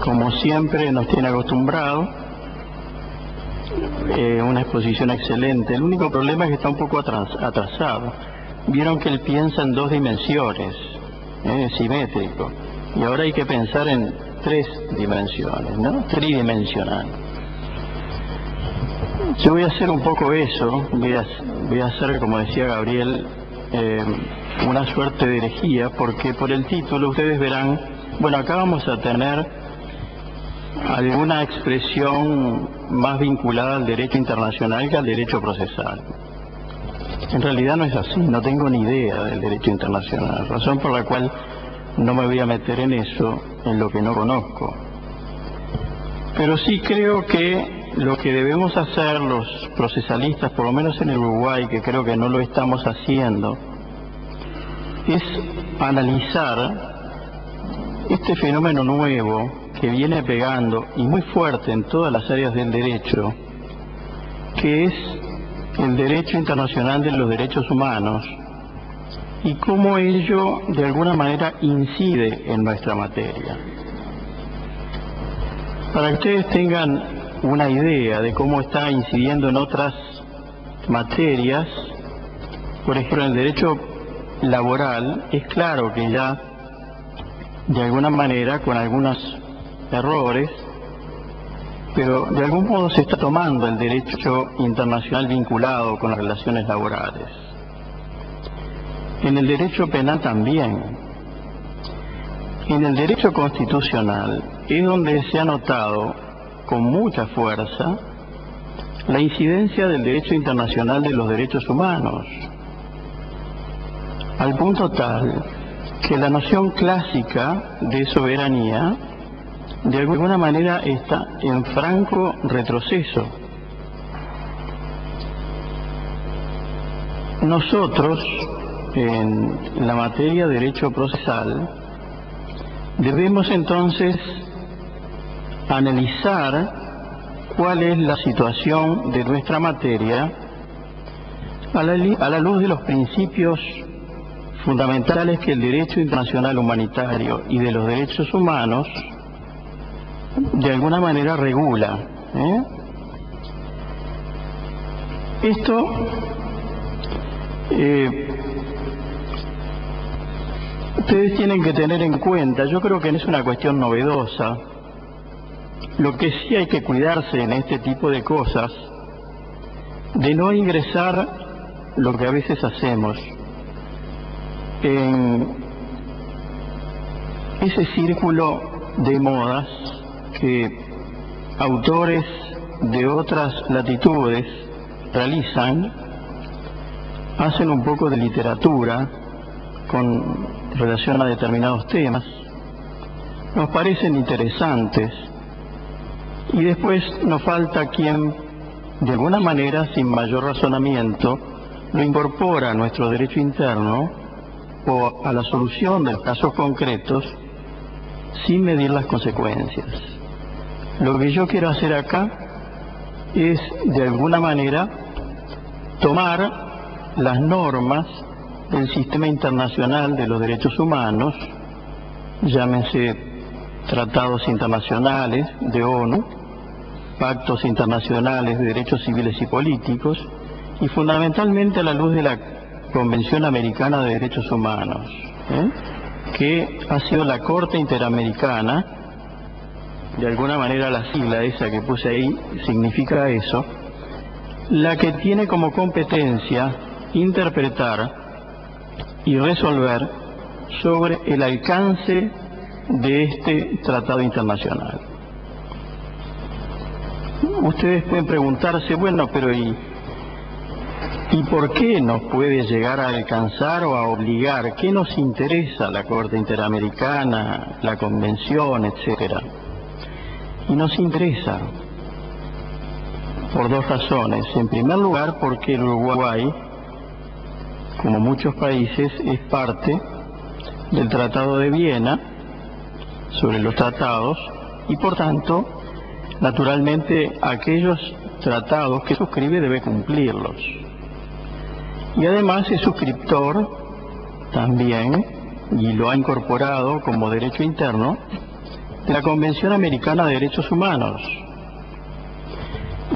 como siempre nos tiene acostumbrado, una exposición excelente. El único problema es que está un poco atrasado. Vieron que él piensa en 2 dimensiones, simétrico, y ahora hay que pensar en 3 dimensiones, ¿no? Tridimensional. Yo voy a hacer un poco eso, voy a hacer, como decía Gabriel, una suerte de herejía, porque por el título ustedes verán, bueno, acá vamos a tener alguna expresión más vinculada al derecho internacional que al derecho procesal. En realidad no es así, no tengo ni idea del derecho internacional, razón por la cual no me voy a meter en eso, en lo que no conozco. Pero sí creo que lo que debemos hacer los procesalistas, por lo menos en el Uruguay, que creo que no lo estamos haciendo, es analizar este fenómeno nuevo que viene pegando y muy fuerte en todas las áreas del derecho, que es el derecho internacional de los derechos humanos, y cómo ello de alguna manera incide en nuestra materia. Para que ustedes tengan una idea de cómo está incidiendo en otras materias, por ejemplo en el derecho laboral, es claro que ya de alguna manera, con algunos errores, pero de algún modo se está tomando el derecho internacional vinculado con las relaciones laborales. En el derecho penal también. En el derecho constitucional es donde se ha notado con mucha fuerza la incidencia del derecho internacional de los derechos humanos, al punto tal que la noción clásica de soberanía de alguna manera está en franco retroceso. Nosotros, en la materia de derecho procesal, debemos entonces analizar cuál es la situación de nuestra materia a la luz de los principios fundamentales que el derecho internacional humanitario y de los derechos humanos de alguna manera regula. Esto ustedes tienen que tener en cuenta, yo creo que no es una cuestión novedosa. Lo que sí hay que cuidarse en este tipo de cosas, de no ingresar lo que a veces hacemos en ese círculo de modas que autores de otras latitudes realizan, hacen un poco de literatura con relación a determinados temas, nos parecen interesantes, y después nos falta quien, de alguna manera, sin mayor razonamiento, lo incorpora a nuestro derecho interno o a la solución de los casos concretos sin medir las consecuencias. Lo que yo quiero hacer acá es, de alguna manera, tomar las normas del sistema internacional de los derechos humanos, llámense tratados internacionales de ONU, pactos internacionales de derechos civiles y políticos, y fundamentalmente a la luz de la Convención Americana de Derechos Humanos, que ha sido la Corte Interamericana, de alguna manera la sigla esa que puse ahí significa eso, la que tiene como competencia interpretar y resolver sobre el alcance de este tratado internacional. Ustedes pueden preguntarse, bueno, pero ¿y por qué nos puede llegar a alcanzar o a obligar? ¿Qué nos interesa la Corte Interamericana, la Convención, etcétera? Y nos interesa por 2 razones. En primer lugar, porque el Uruguay, como muchos países, es parte del Tratado de Viena sobre los tratados, y por tanto, naturalmente, aquellos tratados que suscribe debe cumplirlos. Y además es suscriptor también y lo ha incorporado como derecho interno, la Convención Americana de Derechos Humanos.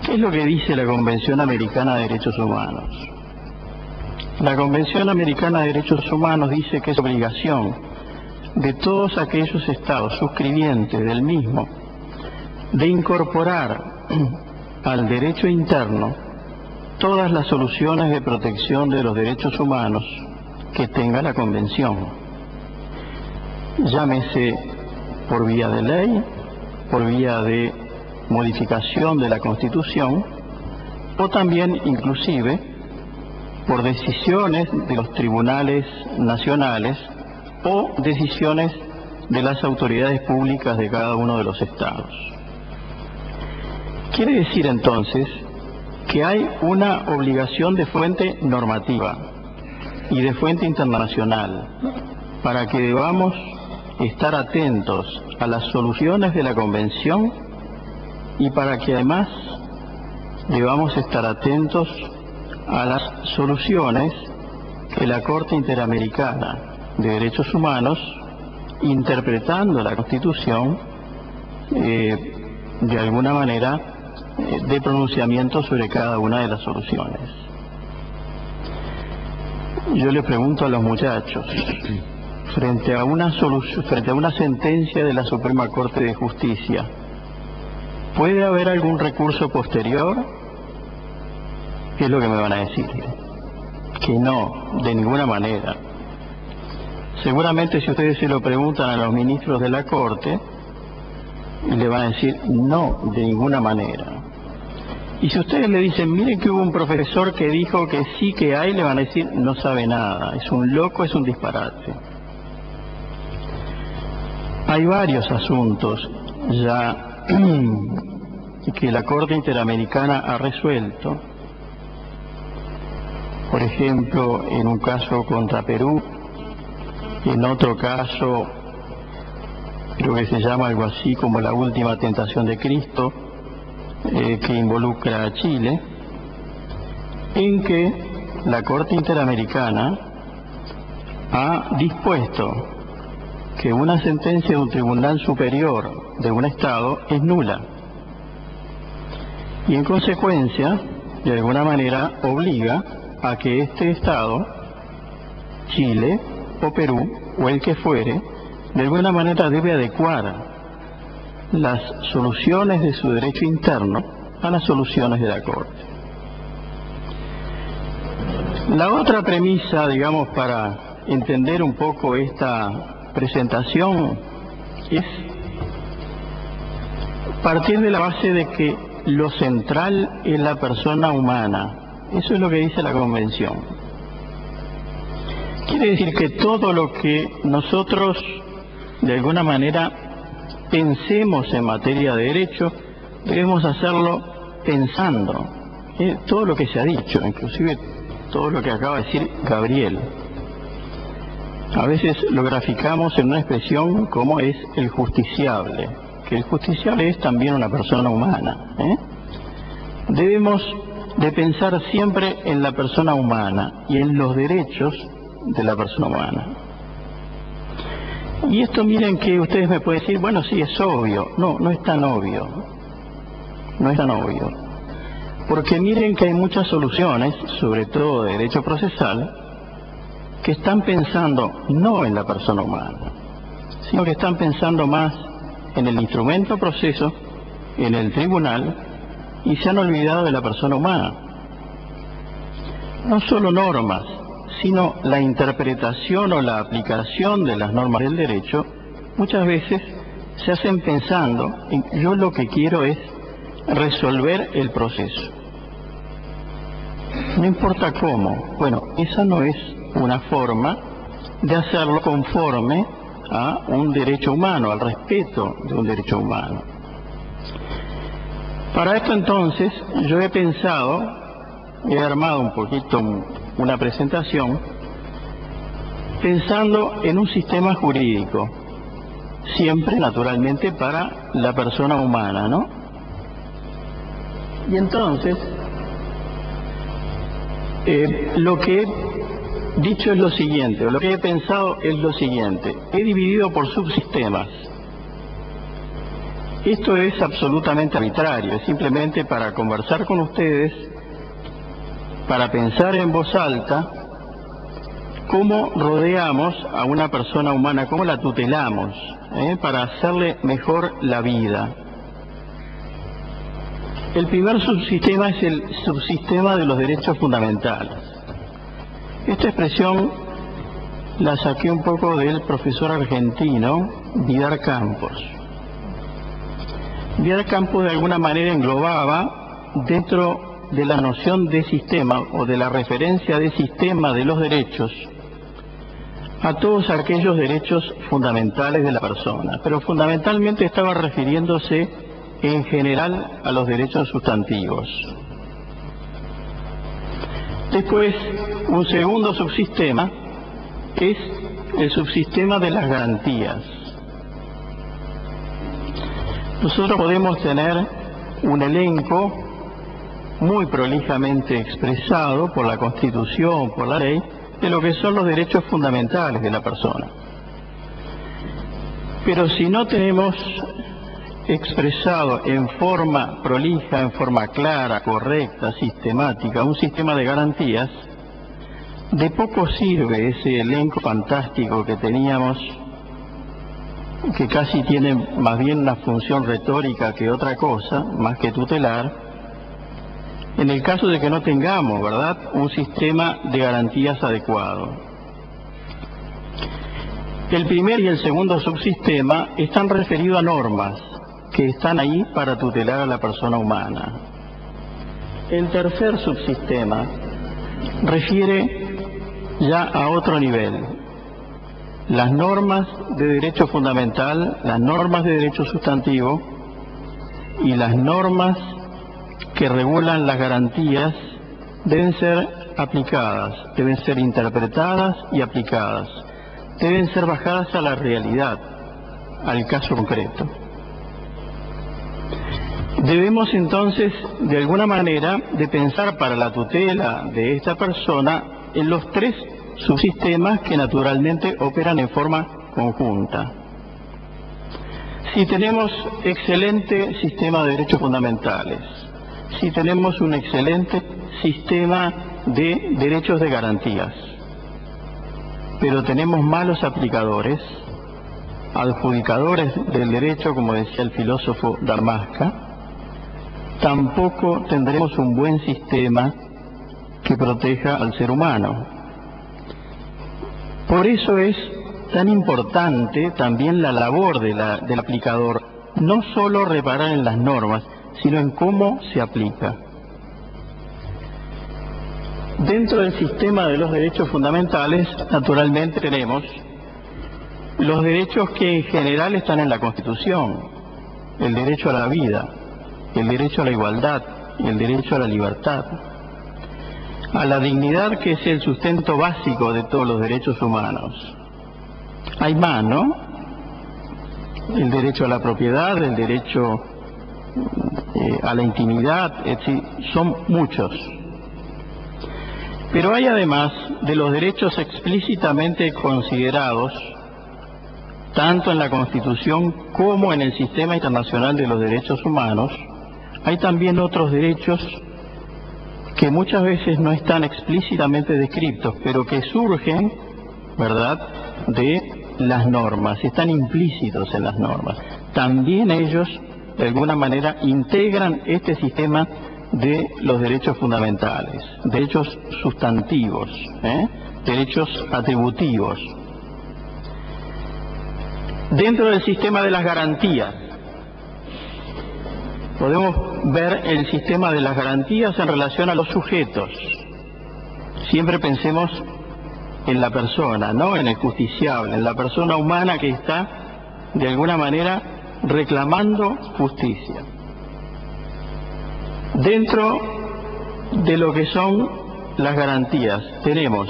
¿Qué es lo que dice la Convención Americana de Derechos Humanos? La Convención Americana de Derechos Humanos dice que es obligación de todos aquellos estados suscribientes del mismo de incorporar al derecho interno todas las soluciones de protección de los derechos humanos que tenga la Convención, llámese por vía de ley, por vía de modificación de la Constitución, o también inclusive por decisiones de los tribunales nacionales o decisiones de las autoridades públicas de cada uno de los estados. Quiere decir entonces que hay una obligación de fuente normativa y de fuente internacional para que debamos estar atentos a las soluciones de la Convención y para que además debamos estar atentos a las soluciones que la Corte Interamericana de Derechos Humanos, interpretando la Constitución, de alguna manera, de pronunciamiento sobre cada una de las soluciones. Yo le pregunto a los muchachos, frente a una sentencia de la Suprema Corte de Justicia, ¿puede haber algún recurso posterior? ¿Qué es lo que me van a decir? Que no, de ninguna manera. Seguramente si ustedes se lo preguntan a los ministros de la Corte, le van a decir no, de ninguna manera. Y si ustedes le dicen, miren que hubo un profesor que dijo que sí que hay, le van a decir, no sabe nada, es un loco, es un disparate. Hay varios asuntos ya que la Corte Interamericana ha resuelto. Por ejemplo, en un caso contra Perú, en otro caso, creo que se llama algo así como la última tentación de Cristo, que involucra a Chile, en que la Corte Interamericana ha dispuesto que una sentencia de un tribunal superior de un Estado es nula y en consecuencia, de alguna manera, obliga a que este Estado, Chile o Perú o el que fuere, de alguna manera debe adecuar las soluciones de su derecho interno a las soluciones de la Corte. La otra premisa, digamos, para entender un poco esta presentación es partir de la base de que lo central es la persona humana. Eso es lo que dice la Convención. Quiere decir que todo lo que nosotros de alguna manera pensemos en materia de derecho, debemos hacerlo pensando. Todo lo que se ha dicho, inclusive todo lo que acaba de decir Gabriel. A veces lo graficamos en una expresión como es el justiciable, que el justiciable es también una persona humana. Debemos de pensar siempre en la persona humana y en los derechos de la persona humana. Y esto, miren, que ustedes me pueden decir, bueno, sí, es obvio. No, no es tan obvio. No es tan obvio. Porque miren que hay muchas soluciones, sobre todo de derecho procesal, que están pensando no en la persona humana, sino que están pensando más en el instrumento proceso, en el tribunal, y se han olvidado de la persona humana. No solo normas, sino la interpretación o la aplicación de las normas del derecho, muchas veces se hacen pensando en yo lo que quiero es resolver el proceso. No importa cómo. Bueno, esa no es una forma de hacerlo conforme a un derecho humano, al respeto de un derecho humano. Para esto entonces yo he armado un poquito una presentación pensando en un sistema jurídico, siempre naturalmente para la persona humana, ¿no? Y entonces lo que he dicho es lo siguiente, o lo que he pensado es lo siguiente. He dividido por subsistemas. Esto es absolutamente arbitrario, es simplemente para conversar con ustedes, para pensar en voz alta cómo rodeamos a una persona humana, cómo la tutelamos, para hacerle mejor la vida. El primer subsistema es el subsistema de los derechos fundamentales. Esta expresión la saqué un poco del profesor argentino Vidar Campos. Vidar Campos de alguna manera englobaba dentro de la noción de sistema o de la referencia de sistema de los derechos a todos aquellos derechos fundamentales de la persona, pero fundamentalmente estaba refiriéndose en general a los derechos sustantivos. Después, un segundo subsistema es el subsistema de las garantías. Nosotros podemos tener un elenco muy prolijamente expresado por la Constitución, por la ley, de lo que son los derechos fundamentales de la persona. Pero si no tenemos expresado en forma prolija, en forma clara, correcta, sistemática, un sistema de garantías, de poco sirve ese elenco fantástico que teníamos, que casi tiene más bien una función retórica que otra cosa, más que tutelar, en el caso de que no tengamos, ¿verdad?, un sistema de garantías adecuado. El primer y el segundo subsistema están referidos a normas que están ahí para tutelar a la persona humana. El tercer subsistema refiere ya a otro nivel. Las normas de derecho fundamental, las normas de derecho sustantivo y las normas que regulan las garantías deben ser aplicadas, deben ser interpretadas y aplicadas, deben ser bajadas a la realidad, al caso concreto. Debemos entonces, de alguna manera, de pensar para la tutela de esta persona en los tres subsistemas que naturalmente operan en forma conjunta. Si tenemos excelente sistema de derechos fundamentales, si tenemos un excelente sistema de derechos de garantías, pero tenemos malos aplicadores, adjudicadores del derecho, como decía el filósofo Darmasca, tampoco tendremos un buen sistema que proteja al ser humano. Por eso es tan importante también la labor del aplicador, no solo reparar en las normas, sino en cómo se aplica. Dentro del sistema de los derechos fundamentales, naturalmente tenemos los derechos que en general están en la Constitución: el derecho a la vida, el derecho a la igualdad y el derecho a la libertad, a la dignidad, que es el sustento básico de todos los derechos humanos. Hay más, ¿no? El derecho a la propiedad, el derecho a la intimidad, son muchos. Pero hay además de los derechos explícitamente considerados, tanto en la Constitución como en el Sistema Internacional de los Derechos Humanos, hay también otros derechos que muchas veces no están explícitamente descritos, pero que surgen, ¿verdad?, de las normas, están implícitos en las normas. También ellos, de alguna manera, integran este sistema de los derechos fundamentales, derechos sustantivos, derechos atributivos. Dentro del sistema de las garantías, podemos ver el sistema de las garantías en relación a los sujetos. Siempre pensemos en la persona, ¿no?, en el justiciable, en la persona humana que está, de alguna manera, reclamando justicia. Dentro de lo que son las garantías, tenemos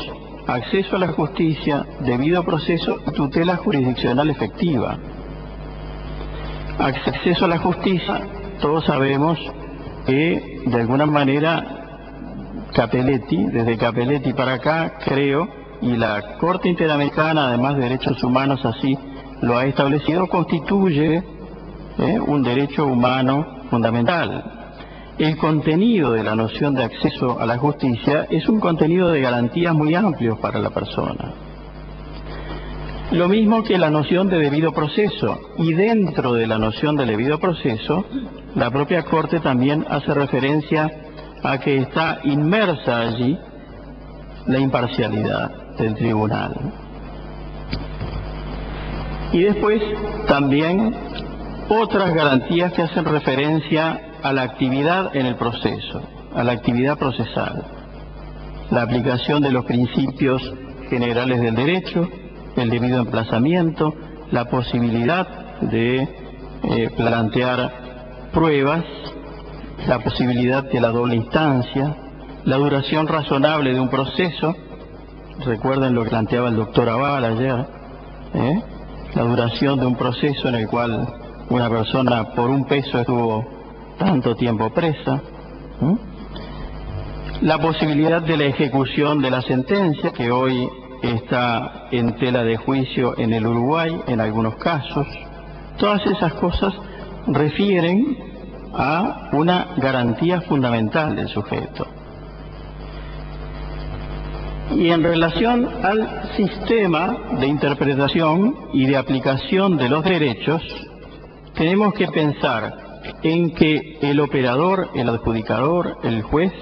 acceso a la justicia, debido proceso y tutela jurisdiccional efectiva. Acceso a la justicia, todos sabemos que, de alguna manera, Capelletti, desde Capelletti para acá, creo y la Corte Interamericana, además de Derechos Humanos, así lo ha establecido, constituye un derecho humano fundamental. El contenido de la noción de acceso a la justicia es un contenido de garantías muy amplios para la persona. Lo mismo que la noción de debido proceso, y dentro de la noción de debido proceso, la propia Corte también hace referencia a que está inmersa allí la imparcialidad del tribunal. Y después también otras garantías que hacen referencia a la actividad en el proceso, a la actividad procesal, la aplicación de los principios generales del derecho, el debido emplazamiento, la posibilidad de plantear pruebas, la posibilidad de la doble instancia, la duración razonable de un proceso. Recuerden lo que planteaba el doctor Aval ayer, la duración de un proceso en el cual una persona por un peso estuvo tanto tiempo presa, la posibilidad de la ejecución de la sentencia, que hoy está en tela de juicio en el Uruguay en algunos casos. Todas esas cosas refieren a una garantía fundamental del sujeto. Y en relación al sistema de interpretación y de aplicación de los derechos, tenemos que pensar en que el operador, el adjudicador, el juez,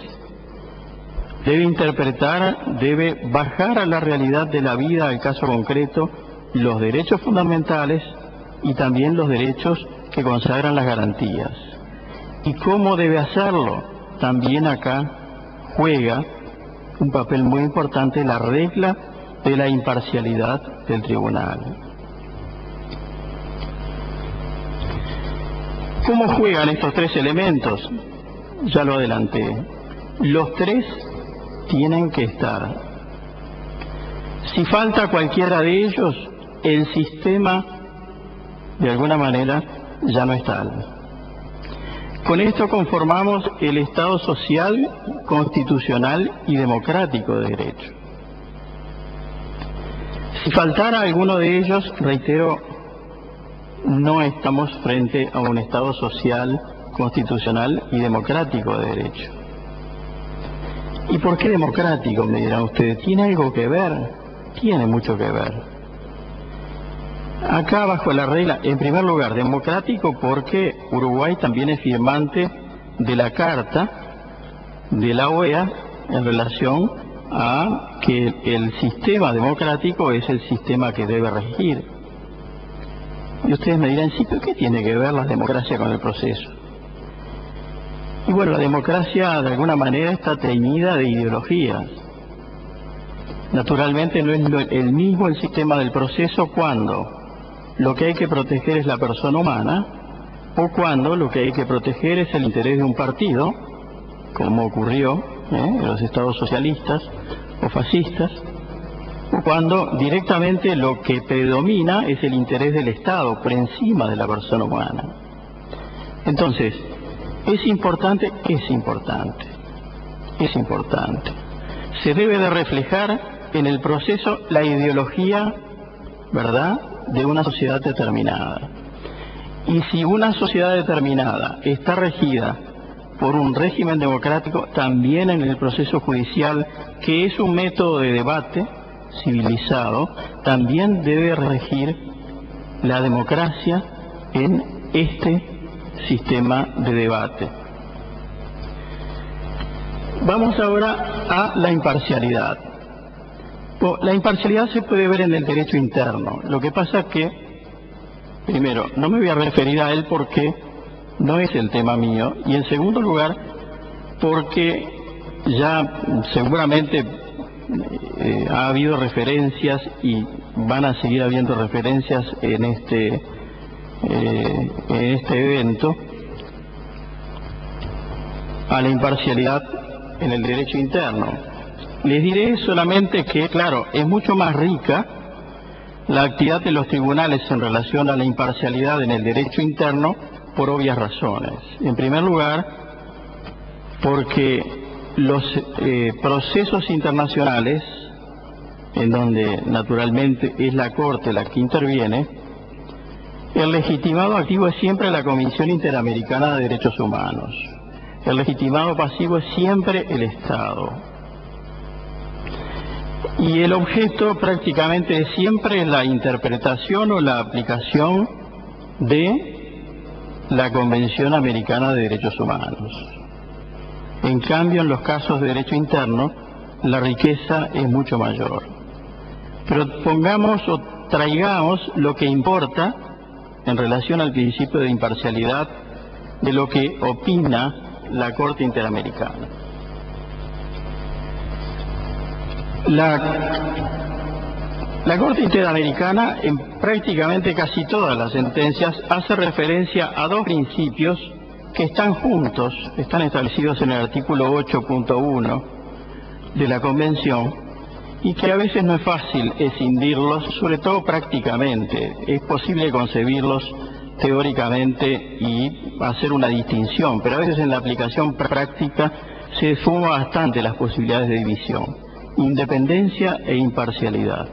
debe interpretar, debe bajar a la realidad de la vida, al caso concreto, los derechos fundamentales y también los derechos que consagran las garantías. ¿Y cómo debe hacerlo? También acá juega un papel muy importante la regla de la imparcialidad del tribunal. ¿Cómo juegan estos tres elementos? Ya lo adelanté. Los tres tienen que estar. Si falta cualquiera de ellos, el sistema, de alguna manera, ya no está. Con esto conformamos el Estado social, constitucional y democrático de derecho. Si faltara alguno de ellos, reitero, no estamos frente a un Estado social, constitucional y democrático de derecho. ¿Y por qué democrático? Me dirán ustedes. ¿Tiene algo que ver? Tiene mucho que ver. Acá bajo la regla, en primer lugar, democrático porque Uruguay también es firmante de la Carta de la OEA en relación a que el sistema democrático es el sistema que debe regir. Y ustedes me dirán, sí, pero ¿qué tiene que ver la democracia con el proceso? Y bueno, la democracia de alguna manera está teñida de ideologías. Naturalmente no es el mismo el sistema del proceso cuando lo que hay que proteger es la persona humana o cuando lo que hay que proteger es el interés de un partido, como ocurrió en los estados socialistas o fascistas, o cuando directamente lo que predomina es el interés del Estado por encima de la persona humana. Entonces, ¿es importante? Es importante. Es importante. Se debe de reflejar en el proceso la ideología, ¿verdad?, de una sociedad determinada. Y si una sociedad determinada está regida por un régimen democrático, también en el proceso judicial, que es un método de debate civilizado, también debe regir la democracia en este sistema de debate. Vamos ahora a la imparcialidad. La imparcialidad se puede ver en el derecho interno. Lo que pasa es que, primero, no me voy a referir a él porque no es el tema mío, y en segundo lugar, porque ya seguramente ha habido referencias y van a seguir habiendo referencias en este evento a la imparcialidad en el derecho interno. Les diré solamente que, claro, es mucho más rica la actividad de los tribunales en relación a la imparcialidad en el derecho interno por obvias razones. En primer lugar, porque los procesos internacionales en donde naturalmente es la Corte la que interviene, el legitimado activo es siempre la Comisión Interamericana de Derechos Humanos. El legitimado pasivo es siempre el Estado. Y el objeto prácticamente es siempre la interpretación o la aplicación de la Convención Americana de Derechos Humanos. En cambio, en los casos de derecho interno, la riqueza es mucho mayor. Pero pongamos o traigamos lo que importa en relación al principio de imparcialidad de lo que opina la Corte Interamericana. La Corte Interamericana, en prácticamente casi todas las sentencias, hace referencia a dos principios que están juntos, están establecidos en el artículo 8.1 de la Convención, y que a veces no es fácil escindirlos, sobre todo prácticamente. Es posible concebirlos teóricamente y hacer una distinción, pero a veces en la aplicación práctica se esfuma bastante las posibilidades de división: independencia e imparcialidad.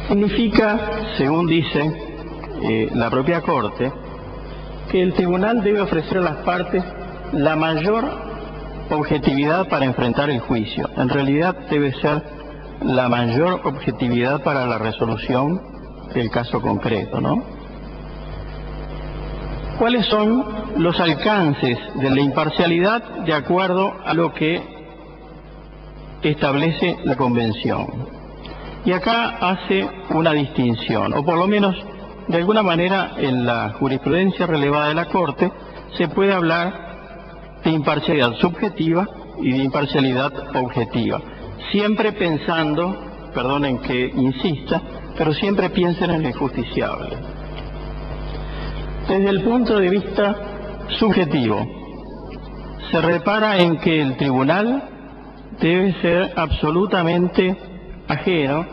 Significa, según dice la propia Corte, que el tribunal debe ofrecer a las partes la mayor objetividad para enfrentar el juicio. En realidad debe ser la mayor objetividad para la resolución del caso concreto, ¿no? ¿Cuáles son los alcances de la imparcialidad de acuerdo a lo que establece la Convención? Y acá hace una distinción, o por lo menos de alguna manera en la jurisprudencia relevada de la Corte se puede hablar de imparcialidad subjetiva y de imparcialidad objetiva. Siempre pensando, perdonen que insista, pero siempre piensen en el justiciable. Desde el punto de vista subjetivo, se repara en que el tribunal debe ser absolutamente ajeno,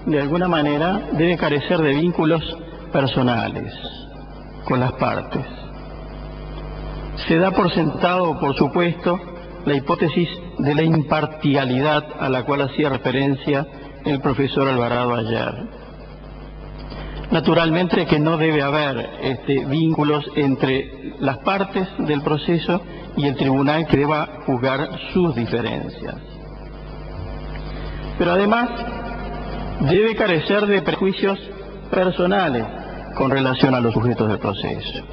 de alguna manera debe carecer de vínculos personales con las partes. Se da por sentado, por supuesto, la hipótesis de la imparcialidad a la cual hacía referencia el profesor Alvarado ayer. Naturalmente que no debe haber vínculos entre las partes del proceso y el tribunal que deba juzgar sus diferencias. Pero además debe carecer de prejuicios personales con relación a los sujetos del proceso.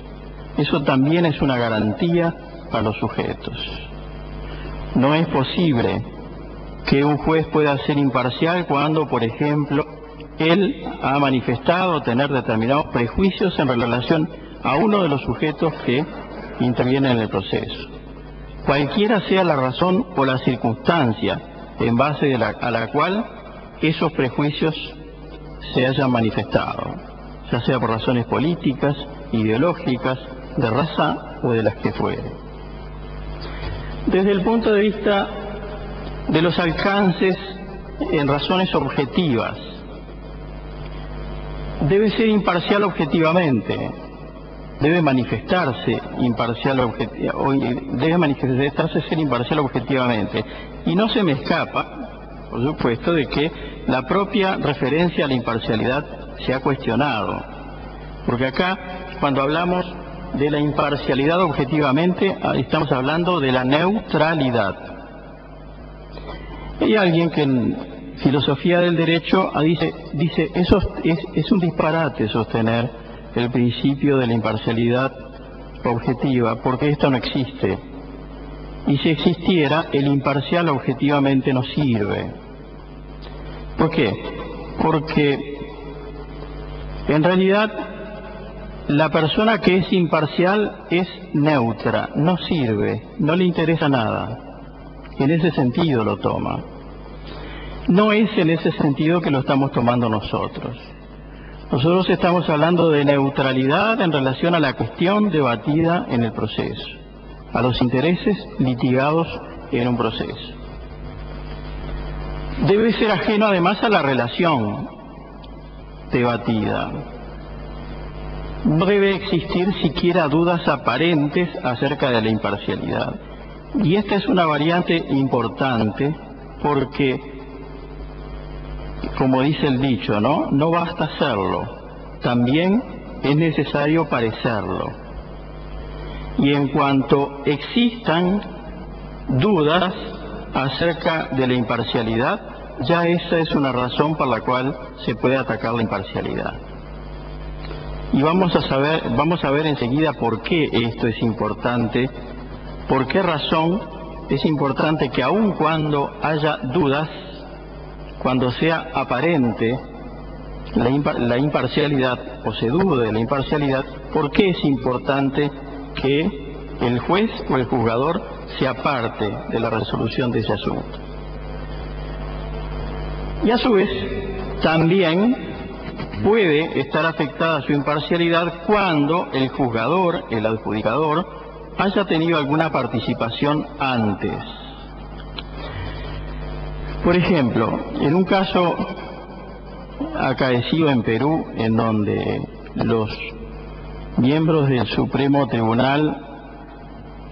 Eso también es una garantía para los sujetos. No es posible que un juez pueda ser imparcial cuando, por ejemplo, él ha manifestado tener determinados prejuicios en relación a uno de los sujetos que intervienen en el proceso. Cualquiera sea la razón o la circunstancia en base a la cual esos prejuicios se hayan manifestado, ya sea por razones políticas, ideológicas, de raza o de las que fuere. Desde el punto de vista de los alcances en razones objetivas, debe ser imparcial objetivamente, debe manifestarse ser imparcial objetivamente, y no se me escapa, por supuesto, de que la propia referencia a la imparcialidad se ha cuestionado, porque acá cuando hablamos de la imparcialidad objetivamente estamos hablando de la neutralidad. Hay alguien que en filosofía del derecho dice eso es un disparate sostener el principio de la imparcialidad objetiva, porque esto no existe. Y si existiera, el imparcial objetivamente no sirve. ¿Por qué? Porque en realidad la persona que es imparcial es neutra, no sirve, no le interesa nada. En ese sentido lo toma. No es en ese sentido que lo estamos tomando nosotros. Nosotros estamos hablando de neutralidad en relación a la cuestión debatida en el proceso, a los intereses litigados en un proceso. Debe ser ajeno además a la relación debatida. No debe existir siquiera dudas aparentes acerca de la imparcialidad. Y esta es una variante importante porque, como dice el dicho, no basta hacerlo, también es necesario parecerlo. Y en cuanto existan dudas acerca de la imparcialidad, ya esa es una razón por la cual se puede atacar la imparcialidad. Y vamos a ver enseguida por qué esto es importante, por qué razón es importante que aun cuando haya dudas, cuando sea aparente la imparcialidad o se dude de la imparcialidad, por qué es importante que el juez o el juzgador se aparte de la resolución de ese asunto. Y a su vez, también puede estar afectada su imparcialidad cuando el juzgador, el adjudicador, haya tenido alguna participación antes. Por ejemplo, en un caso acaecido en Perú, en donde los miembros del Supremo Tribunal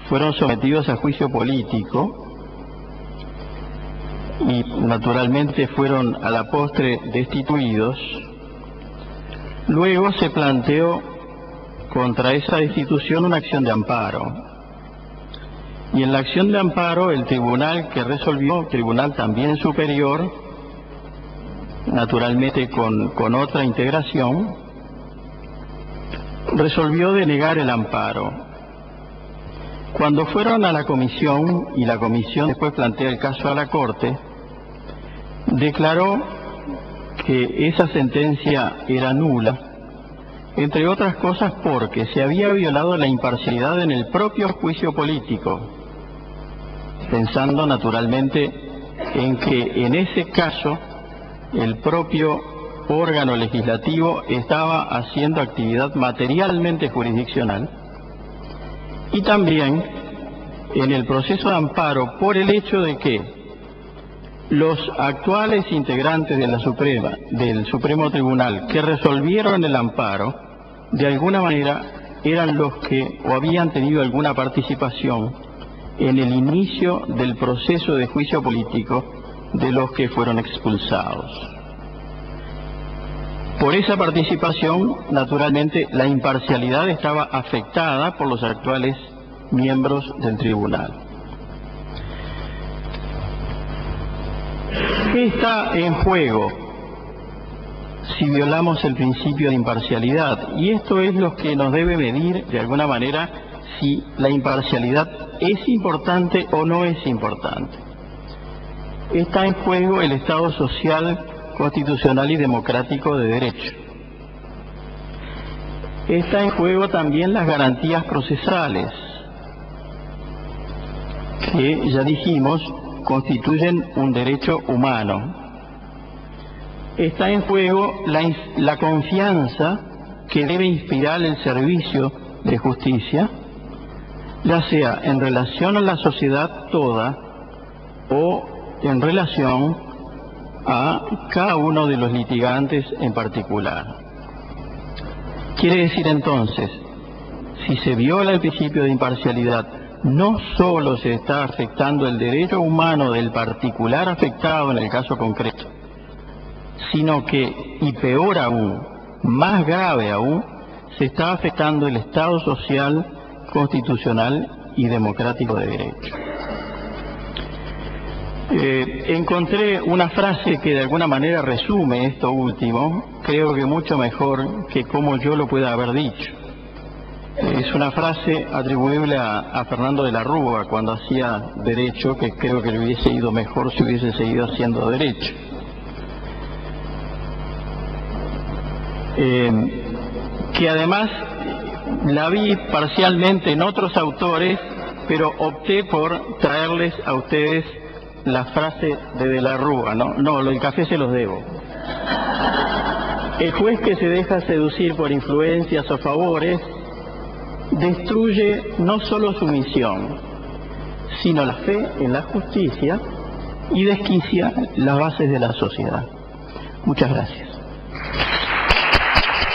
fueron sometidos a juicio político y naturalmente fueron a la postre destituidos, luego se planteó contra esa destitución una acción de amparo. Y en la acción de amparo el tribunal que resolvió, tribunal también superior, naturalmente con otra integración, resolvió denegar el amparo. Cuando fueron a la comisión, y la comisión después plantea el caso a la Corte, declaró que esa sentencia era nula, entre otras cosas porque se había violado la imparcialidad en el propio juicio político, pensando naturalmente en que en ese caso el propio órgano legislativo estaba haciendo actividad materialmente jurisdiccional, y también en el proceso de amparo por el hecho de que los actuales integrantes de del Supremo Tribunal que resolvieron el amparo, de alguna manera eran los que o habían tenido alguna participación en el inicio del proceso de juicio político de los que fueron expulsados. Por esa participación, naturalmente, la imparcialidad estaba afectada por los actuales miembros del tribunal. ¿Qué está en juego si violamos el principio de imparcialidad? Y esto es lo que nos debe medir, de alguna manera, si la imparcialidad es importante o no es importante. Está en juego el Estado social, constitucional y democrático de derecho. Está en juego también las garantías procesales, que ya dijimos constituyen un derecho humano. Está en juego la confianza que debe inspirar el servicio de justicia, ya sea en relación a la sociedad toda o en relación a cada uno de los litigantes en particular. Quiere decir entonces, si se viola el principio de imparcialidad, no solo se está afectando el derecho humano del particular afectado en el caso concreto, sino que, y peor aún, más grave aún, se está afectando el Estado social, constitucional y democrático de derecho. Encontré una frase que de alguna manera resume esto último, creo que mucho mejor que como yo lo pueda haber dicho. Es una frase atribuible a Fernando de la Rúa cuando hacía derecho, que creo que le hubiese ido mejor si hubiese seguido haciendo derecho. Que además la vi parcialmente en otros autores, pero opté por traerles a ustedes la frase de la Rúa. No, el café se los debo. El juez que se deja seducir por influencias o favores destruye no solo su misión, sino la fe en la justicia y desquicia las bases de la sociedad. Muchas gracias.